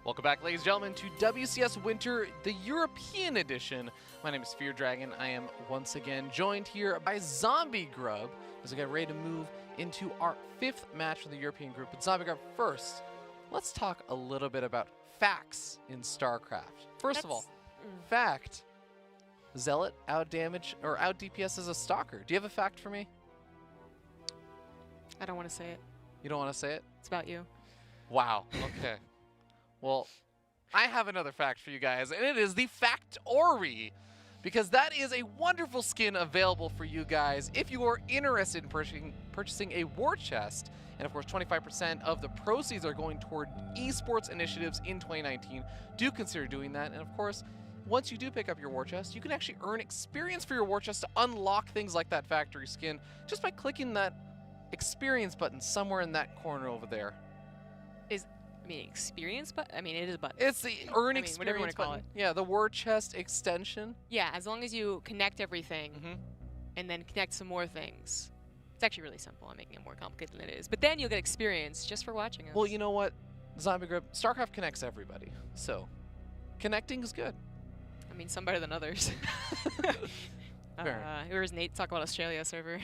Welcome back, ladies and gentlemen, to WCS Winter, the European edition. My name is Fear Dragon. I am once again joined here by Zombie Grub as we get ready to move into our 5th match for the European group. But Zombie Grub, first, let's talk a little bit about facts in StarCraft. First of all, fact, Zealot out damage or out DPS as a Stalker. Do you have a fact for me? I don't want to say it. You don't want to say it? It's about you. Wow. Okay. Well, I have another fact for you guys, and it is the Factory, because that is a wonderful skin available for you guys if you are interested in purchasing a war chest. And of course, 25% of the proceeds are going toward esports initiatives in 2019. Do consider doing that. And of course, once you do pick up your war chest, you can actually earn experience for your war chest to unlock things like that factory skin just by clicking that experience button somewhere in that corner over there. Experience, but it is a button. It's the earn experience whatever you want to call button. it. Yeah, the war chest extension. Yeah, as long as you connect everything and then connect some more things. It's actually really simple. I'm making it more complicated than it is. But then you'll get experience just for watching us. Well, you know what, Zombie Grub, StarCraft connects everybody. So, connecting is good. I mean, some better than others. Here's Nate talk about Australia server.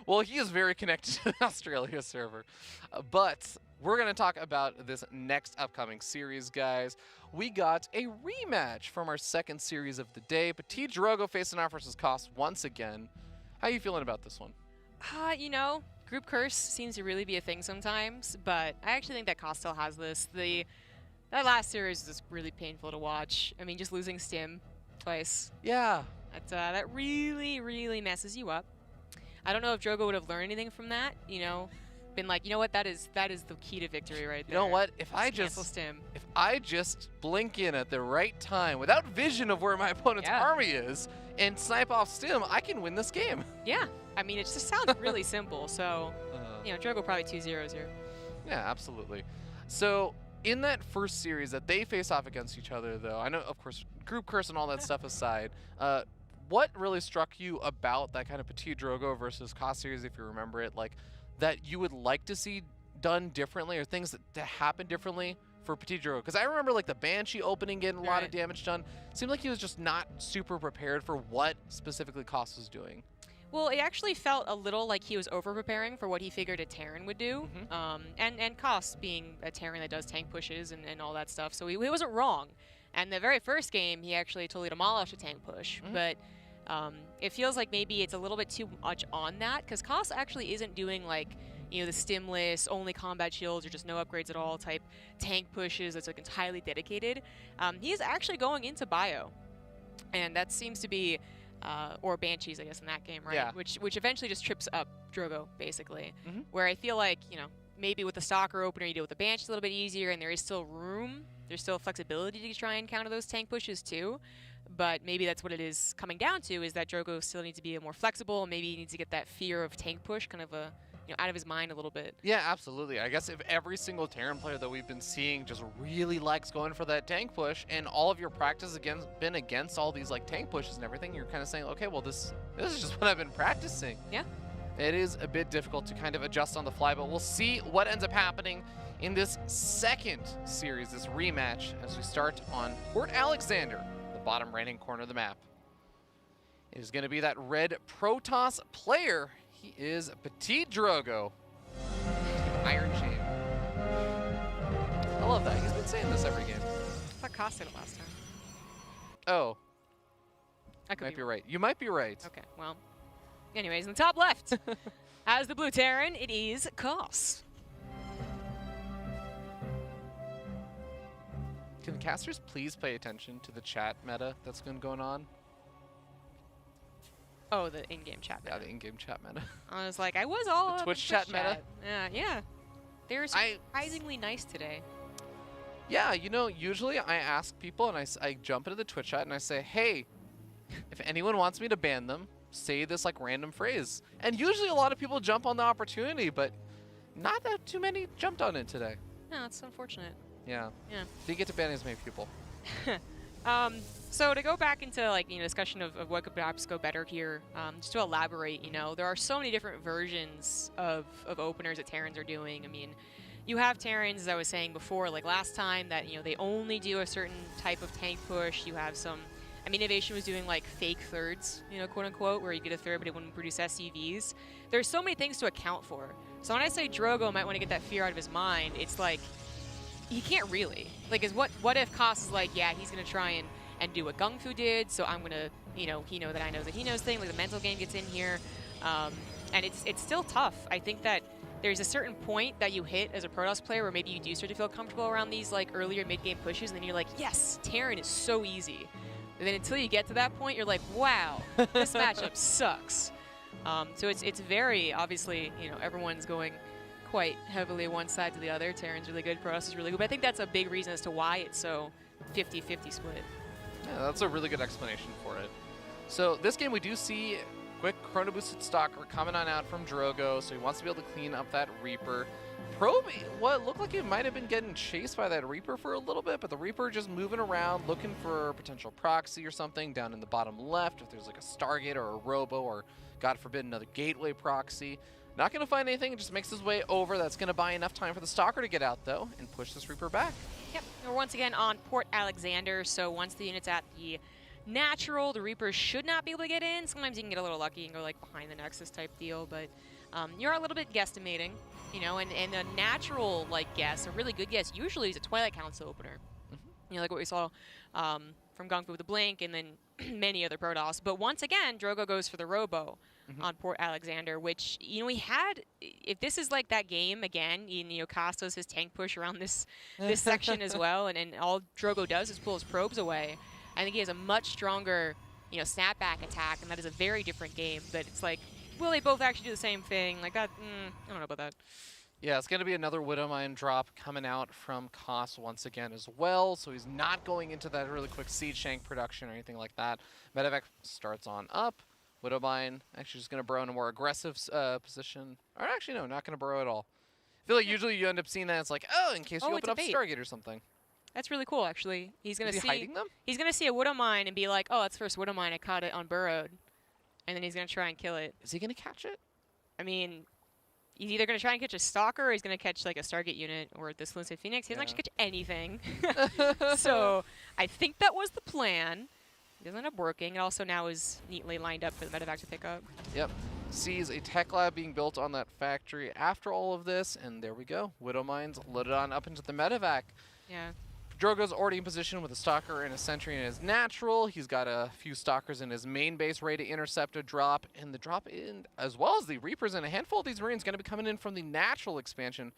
Well, he is very connected to the Australia server. But we're going to talk about this next upcoming series, guys. We got a rematch from our second series of the day. PtitDrogo facing off versus Cost once again. How are you feeling about this one? You know, group curse seems to really be a thing sometimes, but I actually think that Cost still has this. That last series was really painful to watch. I mean, just losing Stim twice. Yeah. That really, really messes you up. I don't know if Drogo would have learned anything from that, you know, been like, you know what, that is the key to victory right there. You know what, if I just blink in at the right time without vision of where my opponent's army is and snipe off Stim, I can win this game. Yeah, I mean, it just sounds really simple, so, you know, Drogo probably 2-0s here. Yeah, absolutely. So, in that first series that they face off against each other, though, I know, of course, group curse and all that stuff aside, what really struck you about that kind of PtitDrogo versus Cost series, if you remember it, like, that you would like to see done differently or things that happen differently for PtitDrogo? Because I remember, like, the Banshee opening getting a lot of damage done. It seemed like he was just not super prepared for what specifically Cost was doing. Well, it actually felt a little like he was over-preparing for what he figured a Terran would do. And Cost being a Terran that does tank pushes and all that stuff, so he wasn't wrong. And the very first game, he actually totally demolished a tank push, but it feels like maybe it's a little bit too much on that, because Cost actually isn't doing, like, you know, the stimless, only combat shields or just no upgrades at all type tank pushes that's like entirely dedicated. He's actually going into bio, and that seems to be, or Banshees, I guess, in that game, right? Yeah. Which eventually just trips up Drogo, basically. Where I feel like, you know, maybe with the Stalker opener, you deal with the Banshee a little bit easier, and there is still room. There's still flexibility to try and counter those tank pushes too. But maybe that's what it is coming down to, is that Drogo still needs to be more flexible. Maybe he needs to get that fear of tank push kind of out of his mind a little bit. Yeah, absolutely. I guess if every single Terran player that we've been seeing just really likes going for that tank push, and all of your practice been against all these like tank pushes and everything, you're kind of saying, okay, well this is just what I've been practicing. Yeah. It is a bit difficult to kind of adjust on the fly, but we'll see what ends up happening in this second series, this rematch, as we start on Port Alexander, the bottom right-hand corner of the map. It is going to be that red Protoss player. He is PtitDrogo. Iron Chain. I love that. He's been saying this every game. I thought Cost did it last time. Oh. I could be right. You might be right. Okay, well. Anyways, in the top left, as the blue Terran, it is Cost. Can casters please pay attention to the chat meta that's been going on? Oh, the in-game chat meta. Yeah, the in-game chat meta. I was like, I was all the Twitch chat meta. Yeah. They're surprisingly nice today. Yeah, you know, usually I ask people and I jump into the Twitch chat and I say, hey, if anyone wants me to ban them, say this like random phrase. And usually a lot of people jump on the opportunity, but not that too many jumped on it today. No, it's unfortunate. Yeah. Yeah. Didn't get to ban as many people. So to go back into like, you know, discussion of what could perhaps go better here, just to elaborate, you know, there are so many different versions of openers that Terrans are doing. I mean, you have Terrans, as I was saying before, like last time, that, you know, they only do a certain type of tank push. You have some, I mean, Innovation was doing like fake thirds, you know, quote unquote, where you get a third but it wouldn't produce SCVs. There's so many things to account for. So when I say Drogo might want to get that fear out of his mind, it's like, he can't really. Like, is what if Koss is like, yeah, he's going to try and do what Gung Fu did, so I'm going to, you know, he know that I know that he knows thing, like the mental game gets in here. And it's still tough. I think that there's a certain point that you hit as a Protoss player where maybe you do start to feel comfortable around these like earlier mid-game pushes, and then you're like, yes, Terran is so easy. And then until you get to that point, you're like, wow, this matchup sucks. So it's very, obviously, you know, everyone's going quite heavily one side to the other. Terran's really good, Protoss is really good. But I think that's a big reason as to why it's so 50-50 split. Yeah, that's a really good explanation for it. So this game we do see quick chrono boosted stalker coming on out from Drogo, so he wants to be able to clean up that Reaper. Probe, what looked like he might have been getting chased by that Reaper for a little bit, but the Reaper just moving around looking for a potential proxy or something down in the bottom left, if there's like a Stargate or a Robo or, God forbid, another Gateway proxy. Not going to find anything, just makes his way over. That's going to buy enough time for the Stalker to get out, though, and push this Reaper back. Yep, we're once again on Port Alexander, so once the unit's at the natural, the Reapers should not be able to get in. Sometimes you can get a little lucky and go like behind the Nexus type deal, but you're a little bit guesstimating, you know, and a natural like guess, a really good guess, usually is a Twilight Council opener. You know, like what we saw from Gung Fu with the Blink and then many other Protoss. But once again, Drogo goes for the Robo on Port Alexander, which, you know, we had, if this is like that game again, you know, Koss does his tank push around this section as well, and all Drogo does is pull his probes away. I think he has a much stronger, you know, snapback attack, and that is a very different game. But it's like, will they both actually do the same thing? Like that, I don't know about that. Yeah, it's going to be another Widowmine drop coming out from Koss once again as well, so he's not going into that really quick Siege Shank production or anything like that. Medevac starts on up. Widowmine actually just going to burrow in a more aggressive position. Or actually, no, not going to burrow at all. I feel like usually you end up seeing that it's like, oh, in case you open up Stargate or something. That's really cool, actually. He's gonna see. Hiding them? He's gonna see a Widowmine and be like, "Oh, that's first Widowmine. I caught it on burrowed," and then he's gonna try and kill it. Is he gonna catch it? I mean, he's either gonna try and catch a Stalker, or he's gonna catch like a Stargate unit or this Lucid Phoenix. He doesn't actually catch anything. So I think that was the plan. It doesn't end up working. It also now is neatly lined up for the Medevac to pick up. Yep. Sees a tech lab being built on that factory after all of this, and there we go. Widowmines loaded on up into the Medevac. Yeah. Drogo's already in position with a Stalker and a Sentry in his natural. He's got a few Stalkers in his main base ready to intercept a drop. And the drop in, as well as the Reapers and a handful of these Marines, going to be coming in from the natural expansion.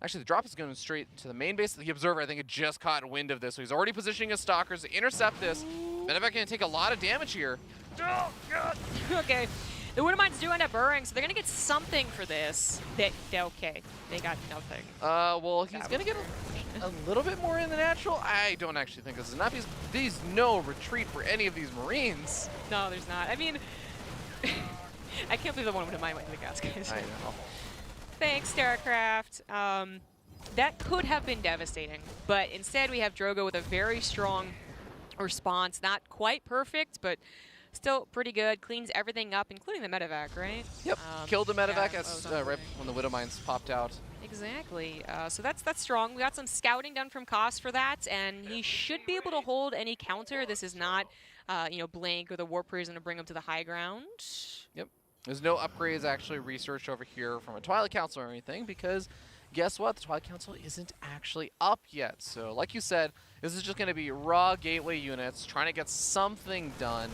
Actually, the drop is going straight to the main base. The Observer, I think, had just caught wind of this. So he's already positioning his Stalkers to intercept this. Medevac going to take a lot of damage here. Oh, God. Okay. The Widowmines do end up burrowing, so they're going to get something for this. Okay, they got nothing. Well, he's going to get a little bit more in the natural. I don't actually think this is enough. There's no retreat for any of these Marines. No, there's not. I mean, I can't believe the one Widowmine went to the gas, guys. I know. Thanks, StarCraft. That could have been devastating, but instead we have Drogo with a very strong response. Not quite perfect, but still pretty good. Cleans everything up, including the Medevac, right? Yep. Killed the Medevac yeah, right when the Widowmines popped out. Exactly. So that's strong. We got some scouting done from Koss for that, and he should be able to hold any counter. This is not, you know, Blink or the Warp Prison to bring him to the high ground. Yep. There's no upgrades actually researched over here from a Twilight Council or anything, because guess what? The Twilight Council isn't actually up yet. So like you said, this is just going to be raw gateway units trying to get something done.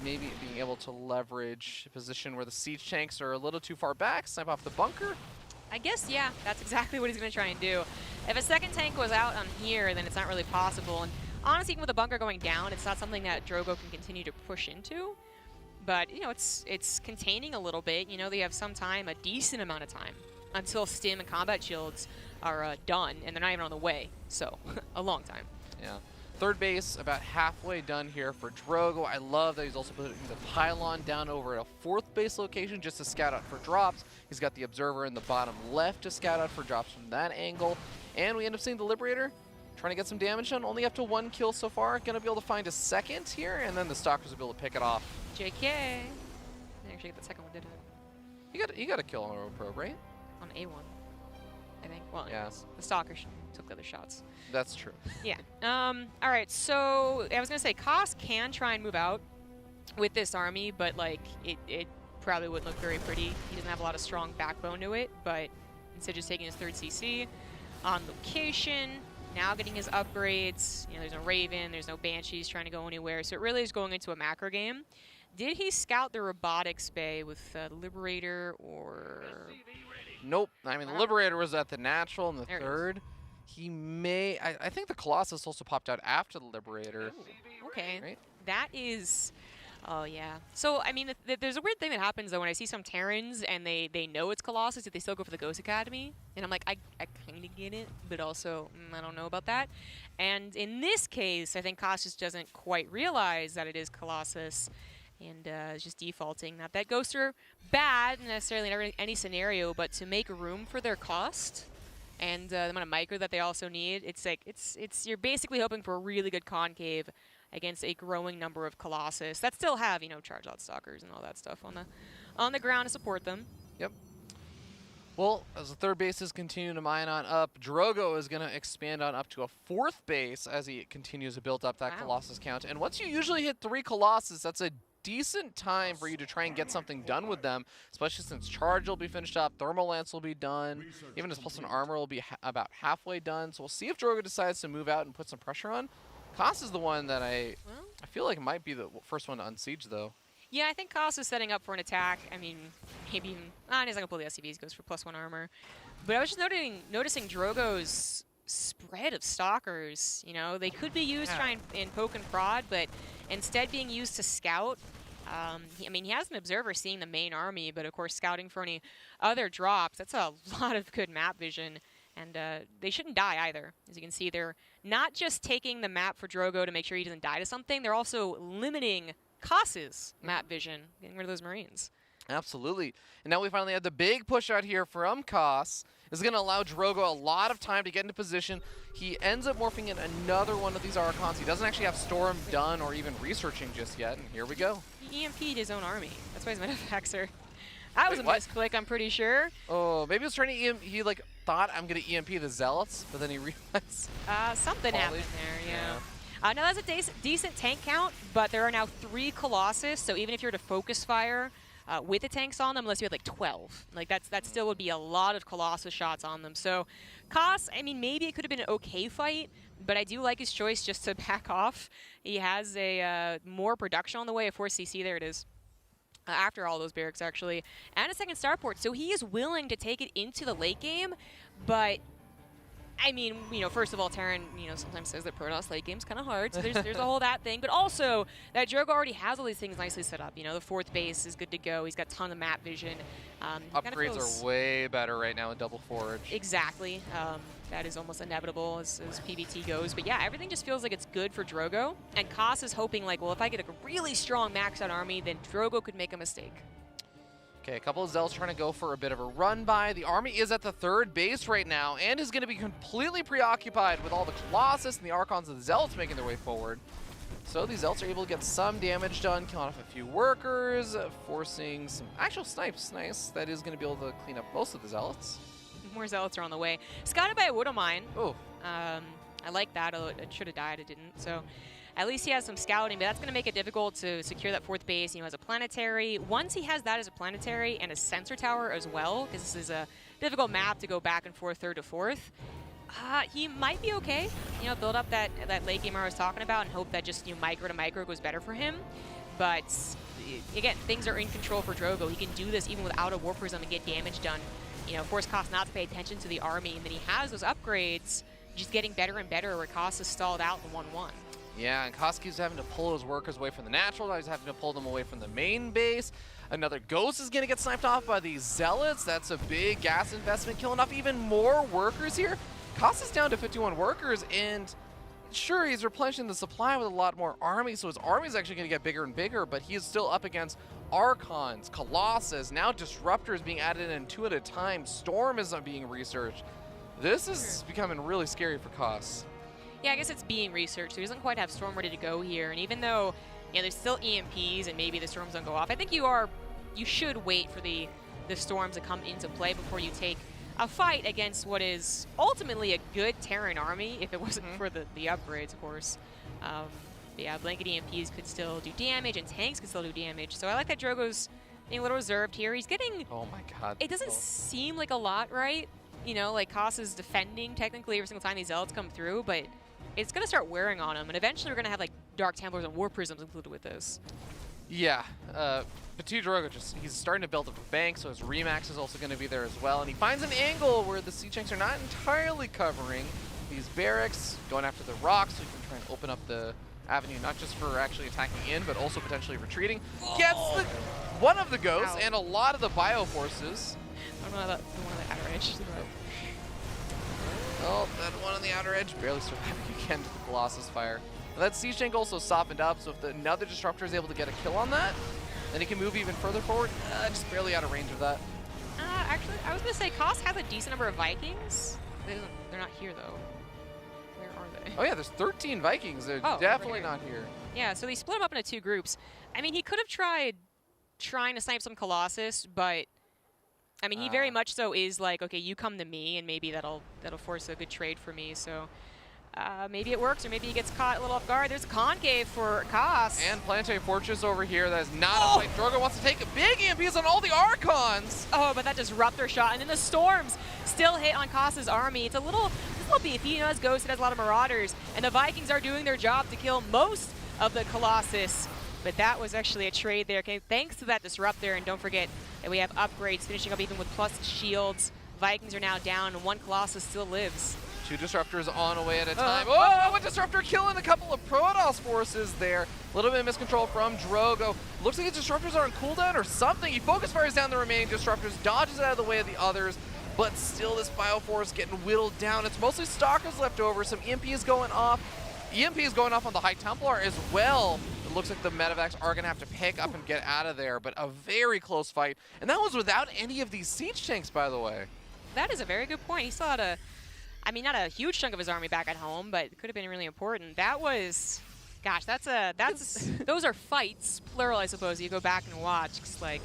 Maybe being able to leverage a position where the siege tanks are a little too far back, snipe off the bunker. I guess, yeah, that's exactly what he's going to try and do. If a second tank was out on here, then it's not really possible. And honestly, even with the bunker going down, it's not something that Drogo can continue to push into. But, you know, it's containing a little bit. You know, they have some time, a decent amount of time, until stim and combat shields are done, and they're not even on the way. So, a long time. Yeah. Third base about halfway done here for Drogo. I love that he's also putting the pylon down over at a fourth base location just to scout out for drops. He's got the Observer in the bottom left to scout out for drops from that angle. And we end up seeing the Liberator trying to get some damage done. Only up to 1 kill so far. Going to be able to find a second here, and then the Stalkers will be able to pick it off. JK. They actually get the second one, did it? You got a kill on a probe, right? On A1. I think. Well, Yeah. the Stalker took the other shots. That's true. Yeah. All right. So I was gonna say, Koss can try and move out with this army, but like it probably wouldn't look very pretty. He doesn't have a lot of strong backbone to it, but instead just taking his 3rd CC on location. Now getting his upgrades. You know, there's no Raven, there's no Banshees trying to go anywhere, so it really is going into a macro game. Did he scout the robotics bay with Liberator or? Nope. I mean, the Liberator was at the natural in the There it is. 3rd. He may. I think the Colossus also popped out after the Liberator. Ooh, okay. Right? That is. Oh, yeah. So, I mean, there's a weird thing that happens, though, when I see some Terrans and they know it's Colossus, that they still go for the Ghost Academy. And I'm like, I kind of get it, but also, I don't know about that. And in this case, I think Koss just doesn't quite realize that it is Colossus and is just defaulting. Not that Ghosts are bad necessarily in any scenario, but to make room for their cost and the amount of micro that they also need, it's like, you're basically hoping for a really good concave against a growing number of Colossus that still have, you know, charge out stalkers and all that stuff on the ground to support them. Yep. Well, as the 3rd bases continue to mine on up, Drogo is going to expand on up to a 4th base as he continues to build up that Colossus count. And once you usually hit 3 Colossus, that's a decent time for you to try and get something done with them, especially since Charge will be finished up, Thermal Lance will be done, even his +1 armor will be about halfway done. So we'll see if Drogo decides to move out and put some pressure on. Koss is the one that I feel like might be the first one to unsiege, though. Yeah, I think Koss is setting up for an attack. I mean, maybe even... he's not going to pull the SCVs, goes for +1 armor. But I was just noticing Drogo's spread of stalkers. You know, they could be used trying and poke and prod, but instead being used to scout. I mean, he has an observer seeing the main army, but of course scouting for any other drops. That's a lot of good map vision. And they shouldn't die either. As you can see, they're not just taking the map for Drogo to make sure he doesn't die to something, they're also limiting Koss's map vision, getting rid of those Marines. Absolutely. And now we finally have the big push out here from Koss. This is going to allow Drogo a lot of time to get into position. He ends up morphing in another one of these Archons. He doesn't actually have Storm done or even researching just yet, and here we go. He EMP'd his own army. That's why he's Metaphaxer. That was a what? misclick, I'm pretty sure. Oh, maybe he was trying to EMP. He like thought I'm going to EMP the Zealots, but then he realized. Something happened there, yeah. Now that's a decent tank count, but there are now 3 Colossus, so even if you're to focus fire with the tanks on them, unless you had like 12, like that still would be a lot of Colossus shots on them. So Koss, I mean, maybe it could have been an okay fight, but I do like his choice just to back off. He has a more production on the way, a 4CC, there it is. After all those barracks, actually, and a 2nd starport. So he is willing to take it into the late game, but I mean, you know, first of all, Terran, you know, sometimes says that Protoss late game's kind of hard, so there's a whole that thing, but also that Drogo already has all these things nicely set up. You know, the 4th base is good to go. He's got a ton of map vision. Upgrades are way better right now in Double Forge. Exactly. That is almost inevitable as PvT goes. But yeah, everything just feels like it's good for Drogo. And Koss is hoping, like, well, if I get a really strong maxed out army, then Drogo could make a mistake. Okay, a couple of Zealots trying to go for a bit of a run by. The army is at the 3rd base right now and is going to be completely preoccupied with all the Colossus and the Archons and the Zealots making their way forward. So these Zealots are able to get some damage done, killing off a few workers, forcing some actual snipes. Nice. That is going to be able to clean up most of the Zealots. More Zealots are on the way. Scouted by a Widow Mine. Oh. I like that, although it should have died, it didn't. So at least he has some scouting, but that's going to make it difficult to secure that 4th base, you know, as a planetary. Once he has that as a planetary and a sensor tower as well, because this is a difficult map to go back and forth 3rd to 4th, he might be okay. You know, build up that late game I was talking about and hope that just, you know, micro to micro goes better for him. But again, things are in control for Drogo. He can do this even without a War Prism and get damage done. You know, force Koss not to pay attention to the army, and then he has those upgrades just getting better and better where Koss is stalled out in 1-1. Yeah, and Koss keeps having to pull his workers away from the natural. Now he's having to pull them away from the main base. Another Ghost is going to get sniped off by these Zealots. That's a big gas investment, killing off even more workers here. Koss is down to 51 workers, and sure, he's replenishing the supply with a lot more army, so his army is actually going to get bigger and bigger, but he is still up against Archons, Colossus, now Disruptors being added in 2 at a time. Storm is not being researched. This is becoming really scary for Koss. Yeah, I guess it's being researched, so he doesn't quite have Storm ready to go here, and even though, you know, there's still EMPs and maybe the Storms don't go off, I think you should wait for the Storms to come into play before you take a fight against what is ultimately a good Terran army, if it wasn't for the upgrades, of course. Yeah, blanket EMPs could still do damage, and tanks could still do damage. So I like that Drogo's being a little reserved here. He's getting... Oh my god. It doesn't seem like a lot, right? You know, like Koss is defending technically every single time these Zealots come through, but it's going to start wearing on him, and eventually we're going to have like Dark Templars and War Prisms included with this. Yeah, PtitDrogo he's starting to build up a bank, so his Remax is also going to be there as well, and he finds an angle where the Siege Tanks are not entirely covering these barracks, going after the rocks, so he can try and open up the avenue, not just for actually attacking in, but also potentially retreating. Gets one of the ghosts and a lot of the bioforces. I don't know that one on the outer edge. Oh, that one on the outer edge barely surviving again to the Colossus fire. Now that Siege Tank also softened up, so if another Disruptor is able to get a kill on that, then he can move even further forward. Just barely out of range of that. Actually, I was going to say, Koss has a decent number of Vikings. They're not here, though. Where are they? Oh yeah, there's 13 Vikings. They're definitely not here. Yeah, so they split them up into 2 groups. I mean, he could have tried trying to snipe some Colossus, but I mean, he very much so is like, okay, you come to me, and maybe that'll force a good trade for me. So maybe it works, or maybe he gets caught a little off guard. There's a concave for Koss. And Planetary Fortress over here. That is not a fight. Drogo wants to take a big EMPs on all the Archons. Oh, but that Disruptor shot, and then the Storms still hit on Koss's army. It's a little beefy. You know, as Ghost, it has a lot of Marauders, and the Vikings are doing their job to kill most of the Colossus. But that was actually a trade there. Okay, thanks to that Disruptor, and don't forget that we have upgrades finishing up even with plus shields. Vikings are now down, and 1 Colossus still lives. 2 Disruptors on away at a time. Oh, a Disruptor killing a couple of Protoss forces there. A little bit of miscontrol from Drogo. Looks like his Disruptors are on cooldown or something. He focus fires down the remaining Disruptors, dodges out of the way of the others, but still this Bioforce getting whittled down. It's mostly Stalkers left over. Some EMPs going off. EMPs going off on the High Templar as well. It looks like the Medivacs are going to have to pick up and get out of there, but a very close fight. And that was without any of these Siege Tanks, by the way. That is a very good point. He still had I mean, not a huge chunk of his army back at home, but it could have been really important. That was, gosh, those are fights, plural, I suppose. You go back and watch, 'cause, like,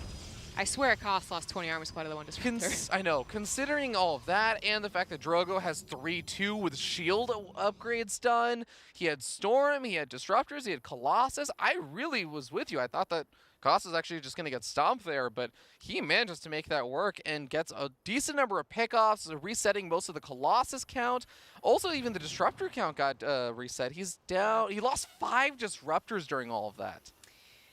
I swear Koss lost 20 army squad to the one Disruptor. I know, considering all of that and the fact that Drogo has 3-2 with shield upgrades done, he had Storm, he had Disruptors, he had Colossus. I really was with you. I thought that Koss is actually just going to get stomped there, but he manages to make that work and gets a decent number of pickoffs, resetting most of the Colossus count. Also, even the Disruptor count got reset. He's down. He lost 5 Disruptors during all of that.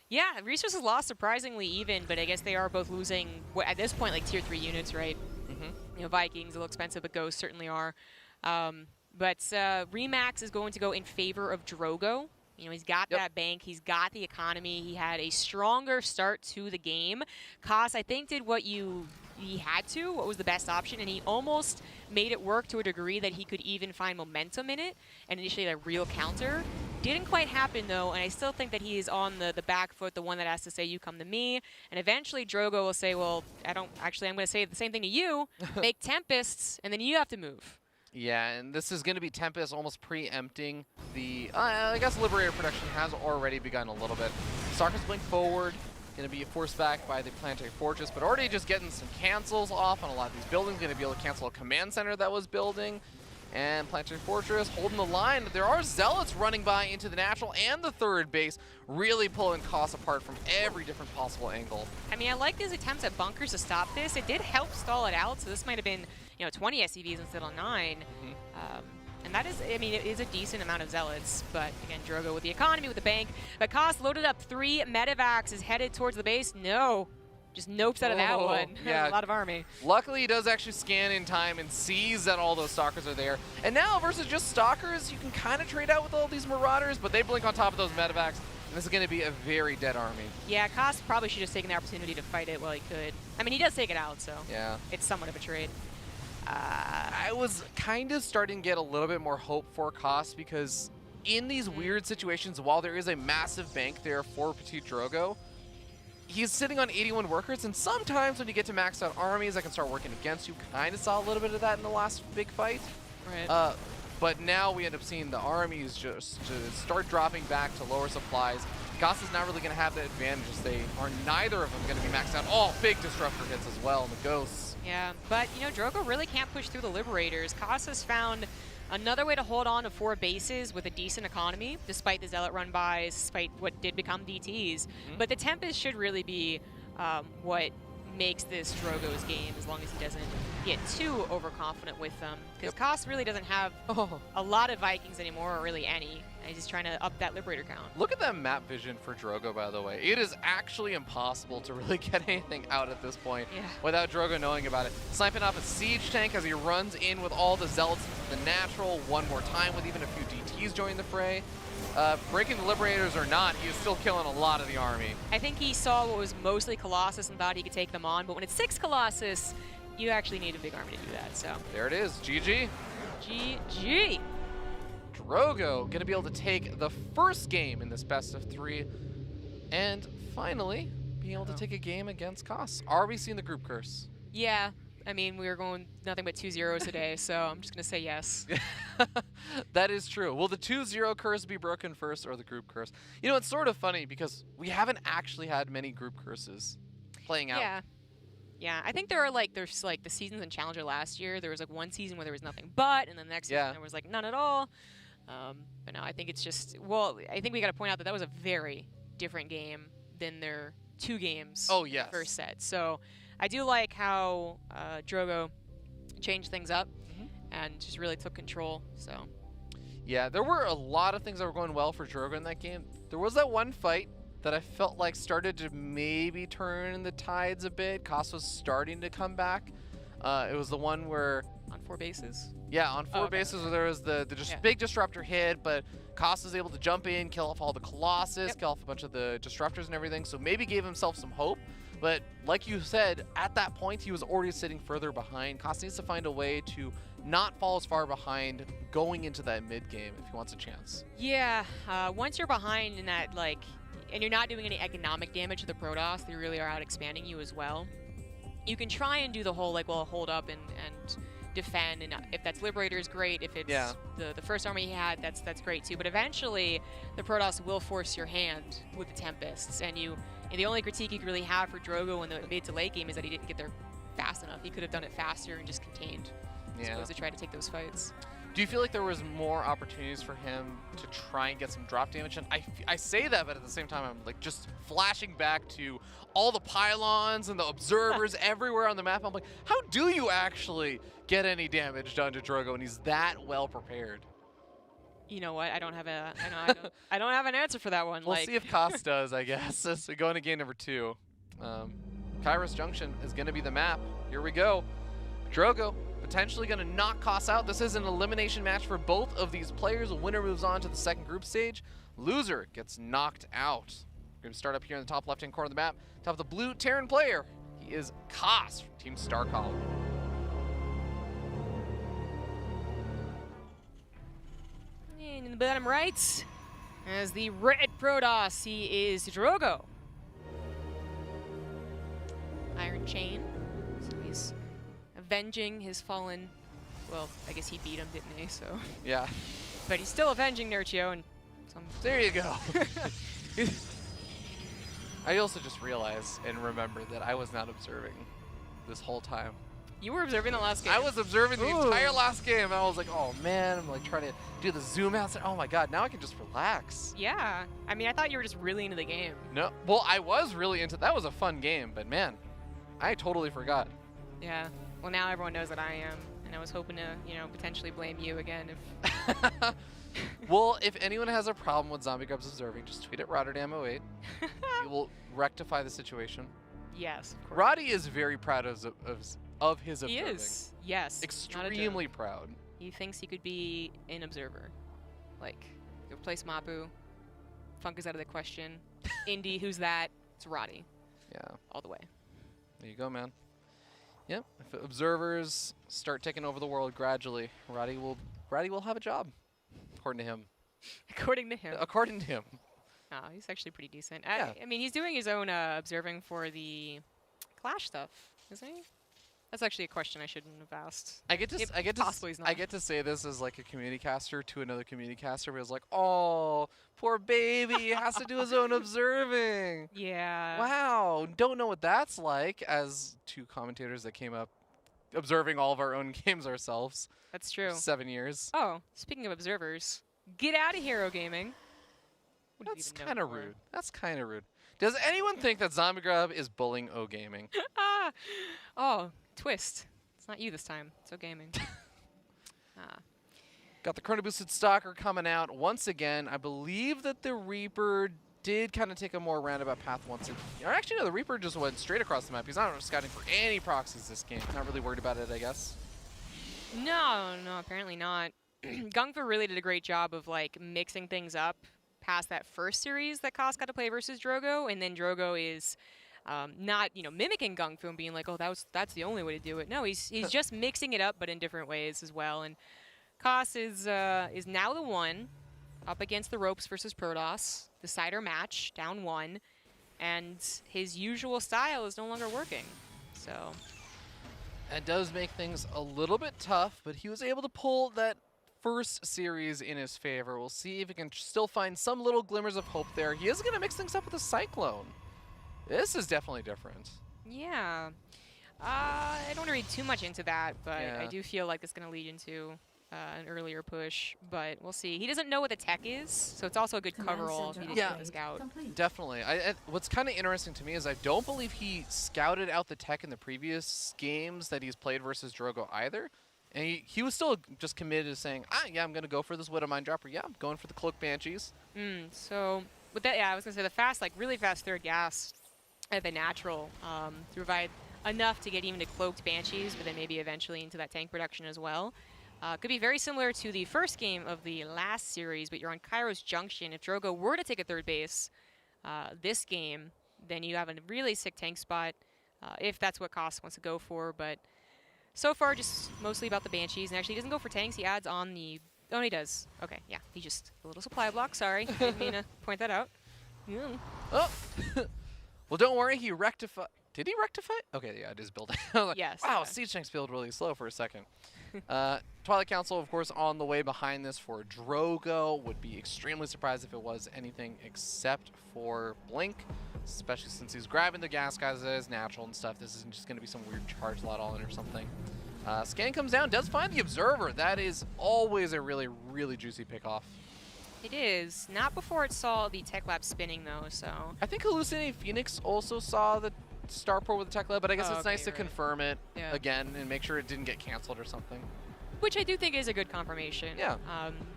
Yeah, resources lost surprisingly even, but I guess they are both losing, at this point, like tier 3 units, right? You know, Vikings, a little expensive, but Ghosts certainly are. But Remax is going to go in favor of Drogo. You know, he's got that bank, he's got the economy, he had a stronger start to the game. Koss, I think, did what he had to, what was the best option, and he almost made it work to a degree that he could even find momentum in it and initiate a real counter. Didn't quite happen, though, and I still think that he is on the back foot, the one that has to say, you come to me, and eventually Drogo will say, well, I'm going to say the same thing to you, make Tempests, and then you have to move. Yeah, and this is going to be Tempest almost preempting the, I guess Liberator production has already begun a little bit. Starkers blink forward, going to be forced back by the Planetary Fortress, but already just getting some cancels off on a lot of these buildings. Going to be able to cancel a command center that was building. And Planetary Fortress holding the line. There are Zealots running by into the natural and the 3rd base, really pulling Koss apart from every different possible angle. I mean, I like his attempts at bunkers to stop this. It did help stall it out, so this might have been, you know, 20 SCVs instead of 9. And that is, I mean, it is a decent amount of Zealots, but again, Drogo with the economy, with the bank. But Koss loaded up 3 Medivacs, is headed towards the base. No. Just nopes out of that one. Yeah. A lot of army. Luckily, he does actually scan in time and sees that all those Stalkers are there. And now, versus just Stalkers, you can kind of trade out with all these Marauders, but they blink on top of those Medivacs, and this is going to be a very dead army. Yeah, Koss probably should have taken the opportunity to fight it while he could. I mean, he does take it out, so yeah, it's somewhat of a trade. I was kind of starting to get a little bit more hope for Koss, because in these weird situations, while there is a massive bank there for PtitDrogo, he's sitting on 81 workers, and sometimes when you get to max out armies that can start working against you, kind of saw a little bit of that in the last big fight. But now we end up seeing the armies just start dropping back to lower supplies. Goss is not really going to have that advantage as they are neither of them going to be maxed out. Oh, big disruptor hits as well, and the Ghosts. Yeah, but, you know, Drogo really can't push through the Liberators. Koss has found another way to hold on to 4 bases with a decent economy, despite the Zealot run bys, despite what did become DTs. But the Tempest should really be what makes this Drogo's game, as long as he doesn't get too overconfident with them. Because Koss really doesn't have a lot of Vikings anymore, or really any. And he's trying to up that Liberator count. Look at that map vision for Drogo, by the way. It is actually impossible to really get anything out at this point without Drogo knowing about it. Sniping off a Siege tank as he runs in with all the Zealots into the natural one more time with even a few DTs joining the fray. Breaking the Liberators or not, he is still killing a lot of the army. I think he saw what was mostly Colossus and thought he could take them on, but when it's 6 Colossus, you actually need a big army to do that, so. There it is, GG. GG. Drogo gonna be able to take the first game in this best of 3 and finally be able to take a game against Koss. Are we seeing the group curse? Yeah. I mean, we were going nothing but 2-0 today, so I'm just going to say yes. That is true. Will the 2-0 curse be broken first or the group curse? You know, it's sort of funny because we haven't actually had many group curses playing out. Yeah. Yeah, I think there's like the seasons in Challenger last year. There was like one season where there was nothing but, and then the next season there was like none at all. But no, I think it's just, well, I think we got to point out that that was a very different game than their 2 games first set. So I do like how Drogo changed things up and just really took control. So yeah, there were a lot of things that were going well for Drogo in that game. There was that one fight that I felt like started to maybe turn the tides a bit. Koss was starting to come back. It was the one where on 4 bases. Yeah, on 4 bases where there was the big disruptor hit, but Koss was able to jump in, kill off all the Colossus, kill off a bunch of the disruptors and everything. So maybe gave himself some hope. But like you said, at that point, he was already sitting further behind. Koss needs to find a way to not fall as far behind going into that mid game if he wants a chance. Yeah, once you're behind in that, like, and you're not doing any economic damage to the Protoss, they really are out expanding you as well. You can try and do the whole, like, well, hold up and defend, and if that's Liberators, great. If it's the first army he had, that's great too. But eventually, the Protoss will force your hand with the Tempests, and the only critique you could really have for Drogo in the mid to late game is that he didn't get there fast enough. He could have done it faster and just contained, as opposed to try to take those fights. Do you feel like there was more opportunities for him to try and get some drop damage? And I say that, but at the same time, I'm like just flashing back to all the pylons and the observers everywhere on the map. I'm like, how do you actually get any damage done to Drogo when he's that well prepared? You know what? I don't have an answer for that one. We'll see if Koss does, I guess, as we go into game number 2. Kairos Junction is going to be the map. Here we go. Drogo potentially going to knock Koss out. This is an elimination match for both of these players. The winner moves on to the second group stage. Loser gets knocked out. We're going to start up here in the top left-hand corner of the map. Top of the blue Terran player. He is Koss from Team StarCraft. And in the bottom right, as the red Protoss, he is Drogo. Iron Chain. So he's avenging his fallen, well, I guess he beat him, didn't he? So yeah. But he's still avenging Nerchio, and there you go. I also just realized and remembered that I was not observing this whole time. You were observing the last game. I was observing the entire last game, and I was like, oh man, I'm like trying to do the zoom outs. Oh my god, now I can just relax. Yeah. I mean, I thought you were just really into the game. No, well, I was really into that. Was a fun game, but man, I totally forgot. Yeah. Well, now everyone knows that I am, and I was hoping to, you know, potentially blame you again if... Well, if anyone has a problem with Zombie Grubs observing, just tweet at Rotterdam08. He will rectify the situation. Yes, of course. Roddy is very proud of his observing. He is, yes. Extremely proud. He thinks he could be an observer. Like, replace Mapu. Funk is out of the question. Indy, who's that? It's Roddy. Yeah. All the way. There you go, man. Yep. If observers start taking over the world gradually, Roddy will have a job, according to him. According to him. According to him. Oh, he's actually pretty decent. Yeah. I mean, he's doing his own observing for the Clash stuff, isn't he? That's actually a question I shouldn't have asked. I get to say this as like a community caster to another community caster, but it's like, oh, poor baby, he has to do his own observing. Yeah. Wow, don't know what that's like as two commentators that came up observing all of our own games ourselves. That's true. For 7 years. Oh, speaking of observers, get out of Hero Gaming. That's kind of rude. That's kind of rude. Does anyone think that Zombie Grub is bullying O Gaming? Oh, twist. It's not you this time. It's O Gaming. Got the Chrono Boosted Stalker coming out once again. I believe that the Reaper did kind of take a more roundabout path once. Or actually, no, the Reaper just went straight across the map. He's not scouting for any proxies this game. Not really worried about it, I guess. No, apparently not. Gung Fu really did a great job of like mixing things up past that first series that Koss got to play versus Drogo, and then Drogo is not mimicking Gung Fu and being like, oh, that's the only way to do it. No, he's just mixing it up, but in different ways as well. And Koss is now the one up against the ropes versus Protoss, decider match, down 1, and his usual style is no longer working. So it does make things a little bit tough, but he was able to pull that first series in his favor. We'll see if he can still find some little glimmers of hope there. He is going to mix things up with a Cyclone. This is definitely different. Yeah. I don't want to read too much into that, but Yeah. I do feel like it's going to lead into an earlier push, but we'll see. He doesn't know what the tech is, so it's also a good coverall if he didn't get the scout. Definitely. What's kind of interesting to me is I don't believe he scouted out the tech in the previous games that he's played versus Drogo either. And he was still just committed to saying, yeah, I'm going to go for this Widow Mind Dropper. Yeah, I'm going for the Cloak Banshees. So, with that, yeah, I was going to say the really fast third gas at the natural to provide enough to get even to Cloaked Banshees, but then maybe eventually into that tank production as well. Could be very similar to the first game of the last series, but you're on Kairos Junction. If Drogo were to take a third base this game, then you have a really sick tank spot, if that's what Koss wants to go for, but so far, just mostly about the Banshees. And actually, he doesn't go for tanks. He adds on the... Oh, he does. Okay, yeah. He just... A little supply block. Sorry. Didn't mean to point that out. Oh! Well, don't worry. He rectified... Did he rectify? Okay, yeah, it is building. Like, yes. Wow, Siege Tanks build really slow for a second. Twilight Council, of course, on the way behind this for Drogo. Would be extremely surprised if it was anything except for Blink, especially since he's grabbing the gas guys as natural and stuff. This isn't just going to be some weird charge lot all in or something. Scan comes down, does find the Observer. That is always a really, really juicy pick-off. It is. Not before it saw the Tech Lab spinning, though, so... I think Hallucinating Phoenix also saw the Starport with the Tech Lab, but I guess it's nice to confirm it again and make sure it didn't get canceled or something. Which I do think is a good confirmation. Yeah.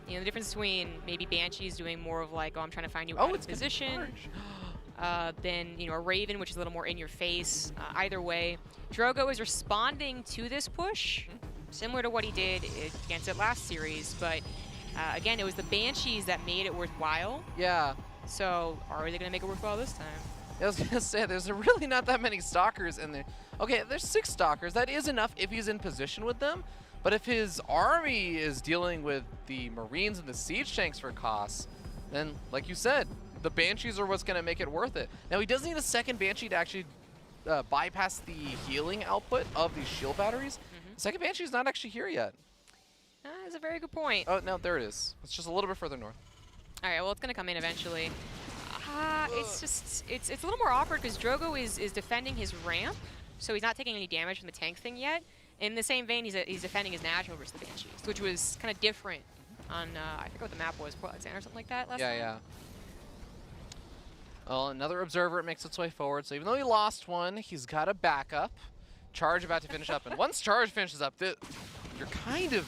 The difference between maybe Banshee's doing more of like, oh, I'm trying to find you out of position. Then, a Raven, which is a little more in your face. Either way, Drogo is responding to this push, similar to what he did against it last series. But again, it was the Banshees that made it worthwhile. Yeah. So are they going to make it worthwhile this time? I was going to say, there's really not that many Stalkers in there. Okay, there's 6 Stalkers. That is enough if he's in position with them. But if his army is dealing with the Marines and the Siege Tanks for Koss, then, like you said, the Banshees are what's going to make it worth it. Now, he does need a second Banshee to actually bypass the healing output of these shield batteries. The second Banshee is not actually here yet. That's a very good point. Oh, no, there it is. It's just a little bit further north. All right, well, it's going to come in eventually. It's just, it's a little more awkward because Drogo is defending his ramp, so he's not taking any damage from the tank thing yet. In the same vein, he's defending his natural versus the Banshees, which was kind of different on, I forget what the map was, Portland Sand or something like that last time. Yeah. Well, another Observer makes its way forward, so even though he lost one, he's got a backup. Charge about to finish up, and once Charge finishes up, you're kind of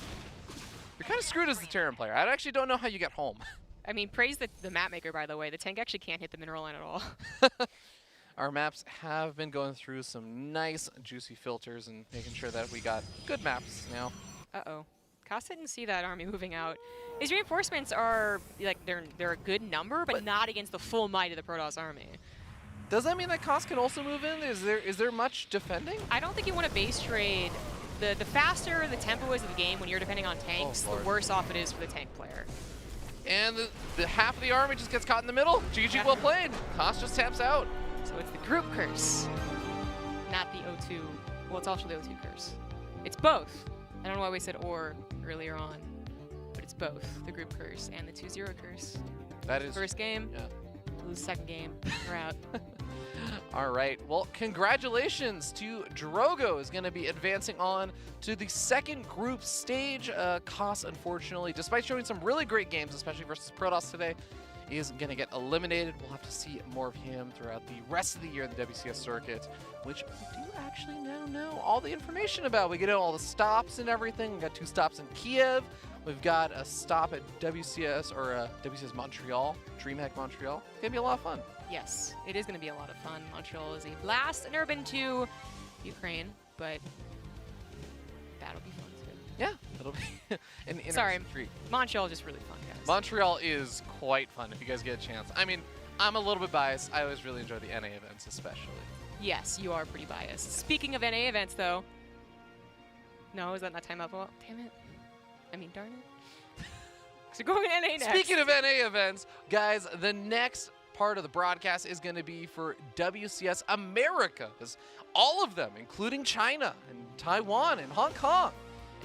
screwed as the Terran player. I actually don't know how you get home. I mean, praise the map maker, by the way. The tank actually can't hit the mineral line at all. Our maps have been going through some nice, juicy filters and making sure that we got good maps now. Uh-oh. Koss didn't see that army moving out. His reinforcements are, like, they're a good number, but not against the full might of the Protoss army. Does that mean that Koss can also move in? Is there much defending? I don't think you want to base trade. The faster the tempo is of the game when you're depending on tanks, the worse off it is for the tank player. And the half of the army just gets caught in the middle. GG, well played. Koss just taps out. So it's the group curse, not the O2 Well, it's also the O2 curse. It's both. I don't know why we said or earlier on, but it's both the group curse and the 2-0 curse. That is First game, yeah. lose second game, we're out. All right. Well, congratulations to Drogo is going to be advancing on to the second group stage. Koss, unfortunately, despite showing some really great games, especially versus Protoss today, is going to get eliminated. We'll have to see more of him throughout the rest of the year in the WCS circuit, which we do actually now know all the information about. We get all the stops and everything. We got 2 stops in Kiev. We've got a stop at WCS or WCS Montreal, DreamHack Montreal. It's going to be a lot of fun. Yes, it is going to be a lot of fun. Montreal is a blast. I've never been to Ukraine, but that'll be fun too. Yeah, it'll be an interesting Sorry, treat. Montreal is just really fun, guys. Montreal is quite fun if you guys get a chance. I mean, I'm a little bit biased. I always really enjoy the NA events, especially. Yes, you are pretty biased. Speaking of NA events, though. No, is that not time up? Well, damn it. I mean, darn it. So going to NA next. Speaking of NA events, guys, the next part of the broadcast is going to be for WCS Americas. All of them, including China and Taiwan and Hong Kong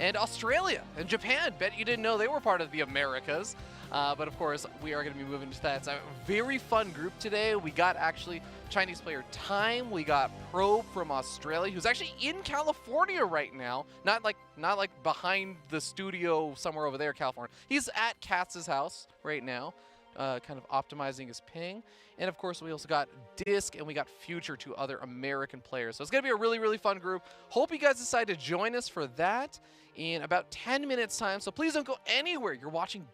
and Australia and Japan. Bet you didn't know they were part of the Americas. But of course, we are going to be moving to that. It's a very fun group today. We got actually Chinese player Time. We got Probe from Australia, who's actually in California right now. Not like behind the studio somewhere over there, California. He's at Katz's house right now, kind of optimizing his ping. And of course, we also got Disc and we got Future, 2 other American players. So it's going to be a really, really fun group. Hope you guys decide to join us for that in about 10 minutes time. So please don't go anywhere. You're watching